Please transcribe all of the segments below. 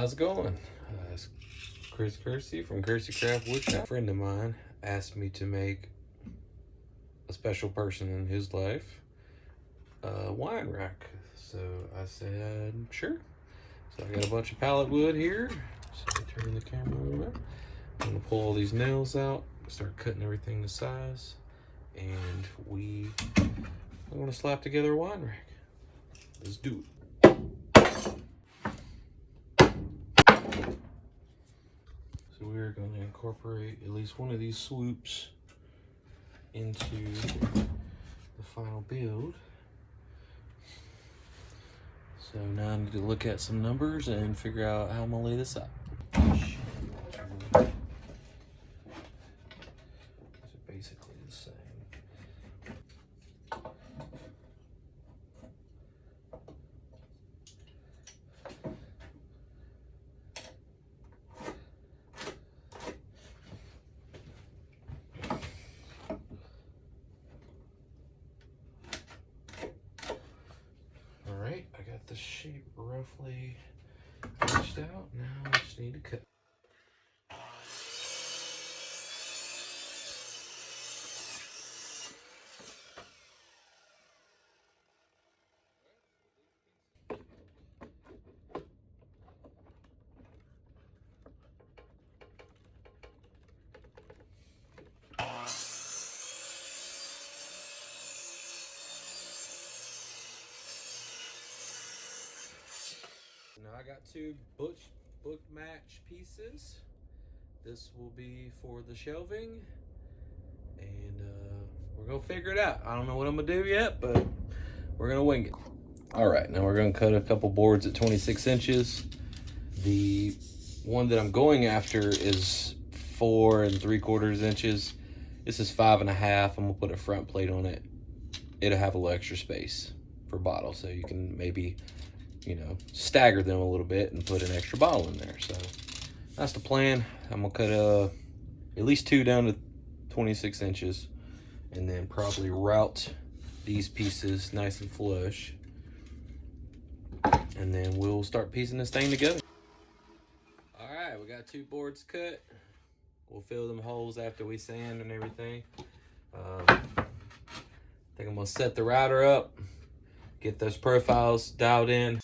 How's it going? It's Chris Kersey from Kersey Craft Woodshop. A friend of mine asked me to make a special person in his life a wine rack. So I said, sure. So I got a bunch of pallet wood here. So I turn the camera a little bit. I'm gonna pull all these nails out, start cutting everything to size, and I'm gonna slap together a wine rack. Let's do it. So we're going to incorporate at least one of these swoops into the final build. So now I need to look at some numbers and figure out how I'm going to lay this out. These are basically the same. Alright, I got the shape roughly sketched out. Now I just need to cut. Now I got two book match pieces. This will be for the shelving, and we're gonna figure it out. I don't know what I'm gonna do yet, but we're gonna wing it. All right, now we're gonna cut a couple boards at 26 inches. The one that I'm going after is 4 3/4 inches. This is 5 1/2. I'm gonna put a front plate on it. It'll have a little extra space for bottles, so you can maybe, stagger them a little bit and put an extra bottle in there. So that's the plan. I'm gonna cut at least 2 down to 26 inches, and then probably route these pieces nice and flush, and then we'll start piecing this thing together. All right, we got 2 boards cut. We'll fill them holes after we sand and everything. I think I'm gonna set the router up, get those profiles dialed in.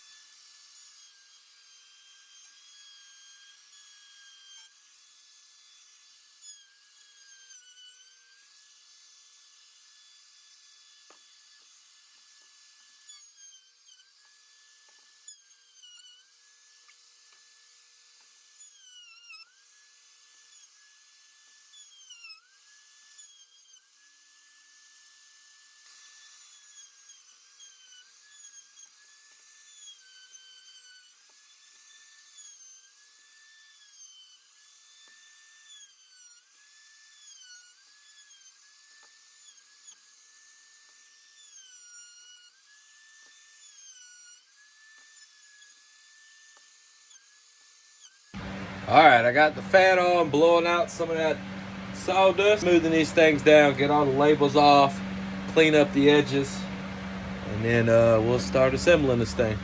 All right, I got the fan on, blowing out some of that sawdust, smoothing these things down, get all the labels off, clean up the edges, and then we'll start assembling this thing.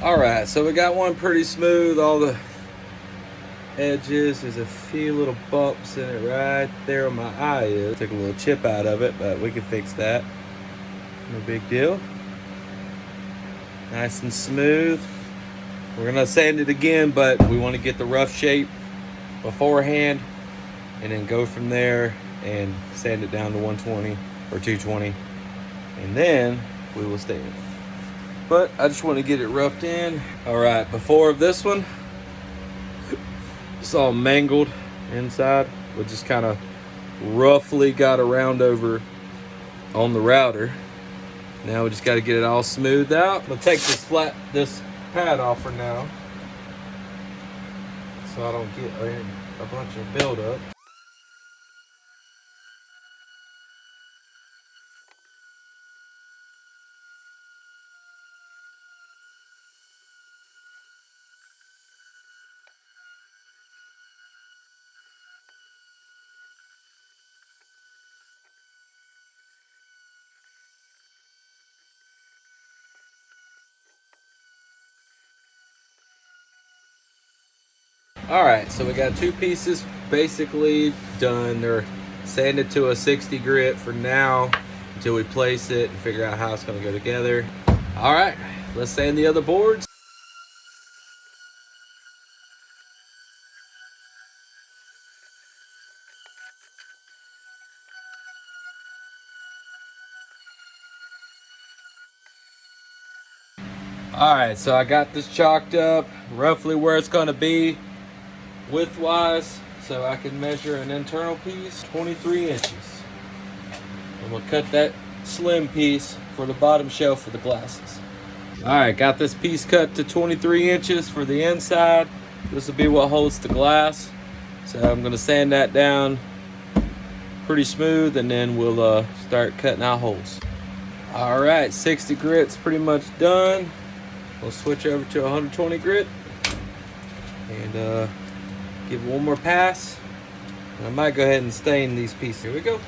All right, so we got one pretty smooth. All the edges, there's a few little bumps in it right there where my eye is. Took a little chip out of it, but we can fix that. No big deal. Nice and smooth. We're gonna sand it again, but we want to get the rough shape beforehand and then go from there and sand it down to 120 or 220, and then we will stain it. But I just want to get it roughed in. All right, before of this one, it's all mangled inside. We just kind of roughly got a round over on the router. Now we just got to get it all smoothed out. I'm gonna take this pad off for now, so I don't get a bunch of buildup. All right, so we got two pieces basically done. They're sanded to a 60 grit for now until we place it and figure out how it's gonna go together. All right, let's sand the other boards. All right, so I got this chalked up roughly where it's gonna be width-wise, so I can measure an internal piece, 23 inches. I'm gonna cut that slim piece for the bottom shelf of the glasses. All right, got this piece cut to 23 inches for the inside. This will be what holds the glass. So I'm gonna sand that down pretty smooth, and then we'll start cutting out holes. All right, 60 grit's pretty much done. We'll switch over to 120 grit and give it one more pass. And I might go ahead and stain these pieces. Here we go.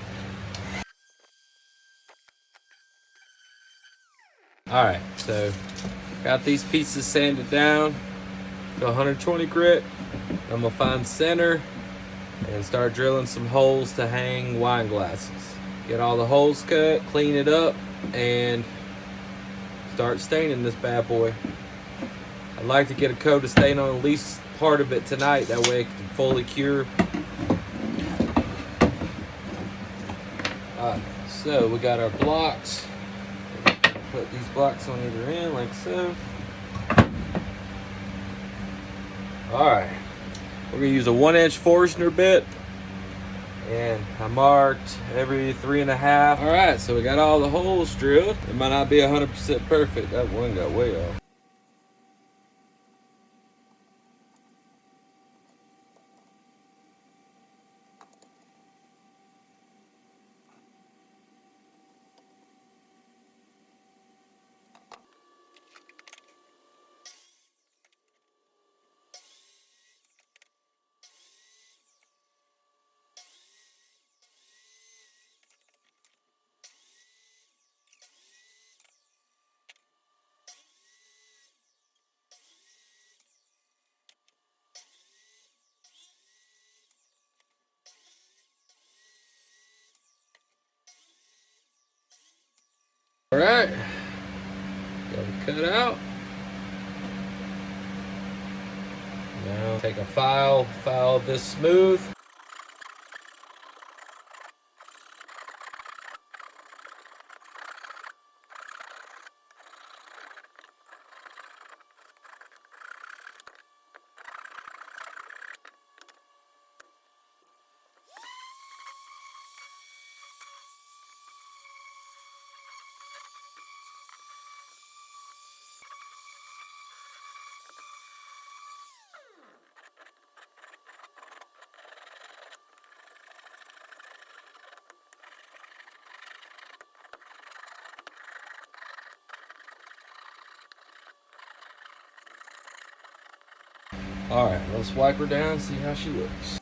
All right, so got these pieces sanded down to 120 grit. I'm gonna find center and start drilling some holes to hang wine glasses. Get all the holes cut, clean it up, and start staining this bad boy. I'd like to get a coat of stain on at least part of it tonight. That way it can fully cure. All right, so we got our blocks. Put these blocks on either end like so. All right, we're gonna use a 1-inch Forstner bit, and I marked every 3.5. All right, so we got all the holes drilled. It might not be 100% perfect. That one got way off. All right, got it cut out. Now take a file this smooth. All right, let's wipe her down and see how she looks.